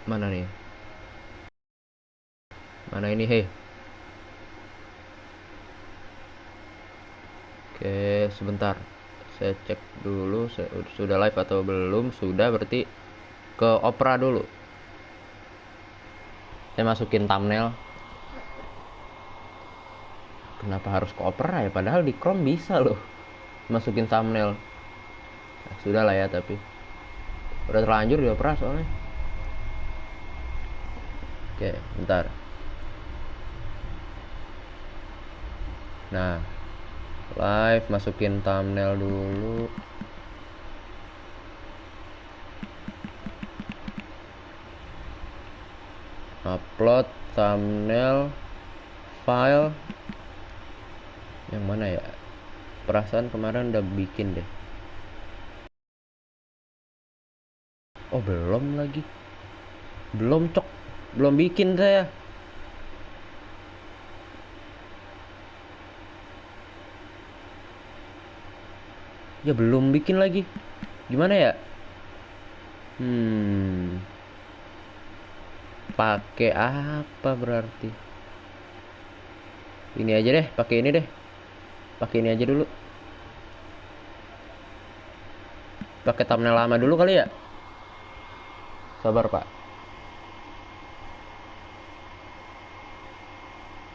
Mana nih? Mana ini, hei? Oke, sebentar. Saya cek dulu sudah live atau belum. Sudah, berarti ke Opera dulu. Saya masukin thumbnail. Kenapa harus ke Opera ya? Padahal di Chrome bisa loh masukin thumbnail. Nah, sudah lah ya, tapi udah terlanjur di Opera soalnya. Oke, bentar. Nah, live masukin thumbnail dulu. Upload thumbnail file yang mana ya? Perasaan kemarin udah bikin deh. Oh, belum lagi. Belum, cok. Belum bikin saya. Ya belum bikin lagi. Gimana ya? Hmm. Pakai apa berarti? Ini aja deh, pakai ini deh. Pakai ini aja dulu. Pakai thumbnail lama dulu kali ya? Sabar, Pak.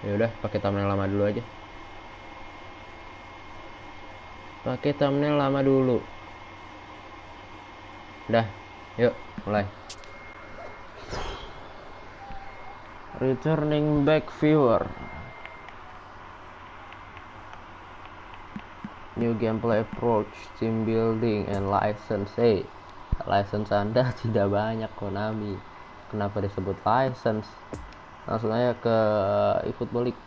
Ya udah, pakai thumbnail lama dulu aja. Pakai thumbnail lama dulu. Udah. Yuk, mulai. Returning back viewer. New gameplay approach, team building, and license. Hey, license Anda tidak banyak, Konami. Kenapa disebut license? Langsung aja ke eFootball League.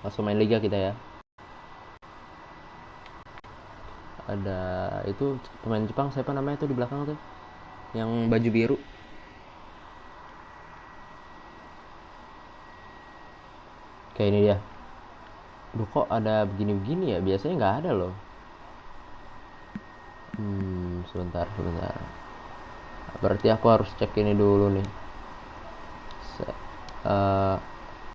Langsung main liga kita ya. Ada itu pemain Jepang, siapa namanya tuh di belakang tuh? Yang baju biru. Kayak ini dia. Duh, kok ada begini-begini ya? Biasanya nggak ada loh. Sebentar, sebentar. Berarti aku harus cek ini dulu nih.